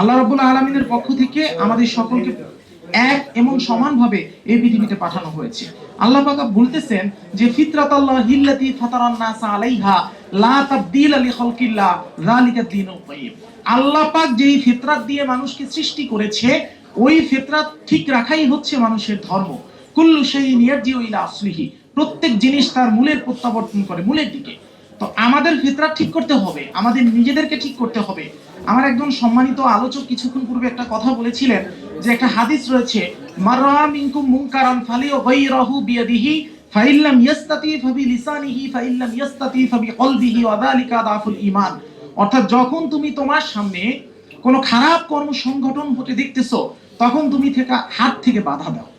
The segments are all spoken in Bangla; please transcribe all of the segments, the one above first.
আল্লাহ রাব্বুল আলামিনের পক্ষ থেকে আমাদের সকলকে এক এবং সমানভাবে এই পৃথিবীতে পাঠানো হয়েছে। আল্লাহ পাক বলতেছেন যে ফিতরাতাল্লাহিল্লাতী ফাতারান নাস আলাইহা লা তাবদীলা লিখালকিল্লাহ যালিকা দ্বীনুল কাইয়্যিম। আল্লাহ পাক যেই ফিতরাত দিয়ে মানুষকে সৃষ্টি করেছে, ওই ফিতরাত ঠিক রাখাই হচ্ছে মানুষের ধর্ম। কুল্লু শাইইন ইয়ারজিউ ইলা আসলিহি, প্রত্যেক জিনিস তার মূলের প্রত্যাবর্তন করে, মূলের দিকে। তো আমাদের ফিতরাত ঠিক করতে হবে, আমাদের নিজেদেরকে ঠিক করতে হবে। আমার একজন সম্মানিত আলোচক কিছুক্ষণ পূর্বে একটা কথা বলেছিলেন যে একটা হাদিস রয়েছে, মাররা মিনকুম মুনকারান ফালিয়ুগাইয়িরহু বিয়াদিহি ফাইল্লাম ইয়াস্তাতি ফাবিলিসানিহি ফাইল্লাম ইয়াস্তাতি ফাবিকলবিহি ওয়া যালিকা আদাফুল ঈমান। অর্থাৎ যখন তুমি তোমার সামনে কোনো খারাপ কর্ম সংগঠন হতে দেখতেছো, তখন তুমি হাত থেকে বাধা দাও।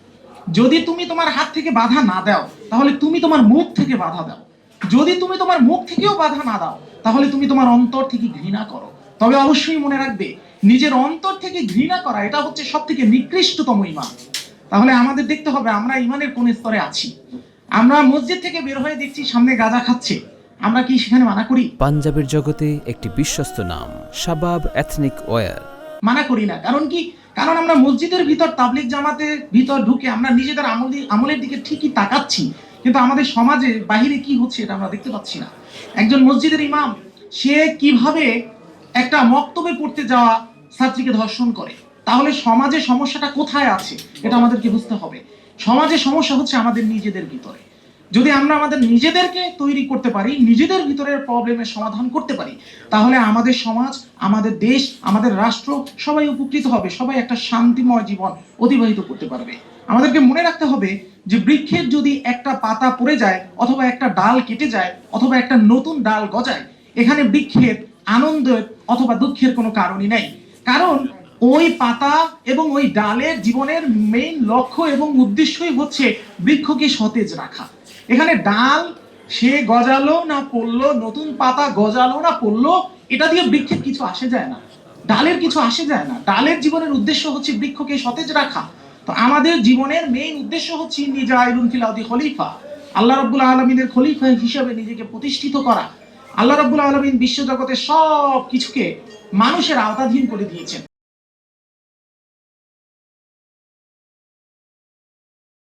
যদি তুমি তোমার হাত থেকে বাধা না দাও, তাহলে তুমি তোমার মুখ থেকে বাধা দাও। যদি তুমি তোমার মুখ থেকেও বাধা না দাও, তাহলে তুমি তোমার অন্তর থেকে ঘৃণা করো। তবে অবশ্যই মনে রাখবে, নিজের অন্তর থেকে ঘৃণা করা এটা হচ্ছে সব থেকে নিকৃষ্টতম ঈমান। তাহলে আমাদের দেখতে হবে আমরা ঈমানের কোন স্তরে আছি। আমরা মসজিদ থেকে বের হয়ে দেখছি সামনে গাঁজা খাচ্ছে, আমরা কি সেখানে মানা করি? পাঞ্জাবের জগতে একটি বিশ্বস্ত নাম, শাবাব এথনিক ওয়্যার। মানা করি না। কারণ কি? কারণ আমরা মসজিদের ভিতর, তাবলিগ জামাতের ভিতর ঢুকে আমরা নিজেদের আমলের দিকে ঠিকই তাকাচ্ছি, কিন্তু আমাদের সমাজে বাহিরে কি হচ্ছে এটা আমরা দেখতে পাচ্ছি না। একজন মসজিদের ইমাম সে কিভাবে একটা মক্তবে পড়তে যাওয়া ছাত্রীকে ধর্ষণ করে, তাহলে সমাজে সমস্যাটা কোথায় আছে এটা আমাদেরকে বুঝতে হবে। সমাজে সমস্যা হচ্ছে আমাদের নিজেদের ভিতরে। যদি আমরা আমাদের নিজেদেরকে তৈরি করতে পারি, নিজেদের ভিতরের প্রবলেমের সমাধান করতে পারি, তাহলে আমাদের সমাজ, আমাদের দেশ, আমাদের রাষ্ট্র সবাই উপকৃত হবে, সবাই একটা শান্তিময় জীবন অতিবাহিত করতে পারবে। আমাদেরকে মনে রাখতে হবে যে বৃক্ষের যদি একটা পাতা পড়ে যায়, অথবা একটা ডাল কেটে যায়, অথবা একটা নতুন ডাল গজায়, এখানে বৃক্ষের আনন্দের অথবা দুঃখের কোনো কারণই নাই। কারণ ওই পাতা এবং ওই ডালের জীবনের মেইন লক্ষ্য এবং উদ্দেশ্যই হচ্ছে বৃক্ষকে সতেজ রাখা। এখানে ডাল সে গজালো না পড়লো, নতুন পাতা গজালো না পড়লো, এটা দিয়ে বৃক্ষের কিছু আসে যায় না, ডালের কিছু আসে যায় না। ডালের জীবনের উদ্দেশ্য হচ্ছে বৃক্ষকে সতেজ রাখা। তো আমাদের জীবনের মেইন উদ্দেশ্য হচ্ছে নিজাইলুন ফিল আরদি খলিফা, আল্লাহ রাব্বুল আলামিনের খলিফা হিসেবে নিজেকে প্রতিষ্ঠিত করা। আল্লাহ রাব্বুল আলামিন বিশ্বজগতের সব কিছুকে মানুষের আওতাধীন করে দিয়েছেন।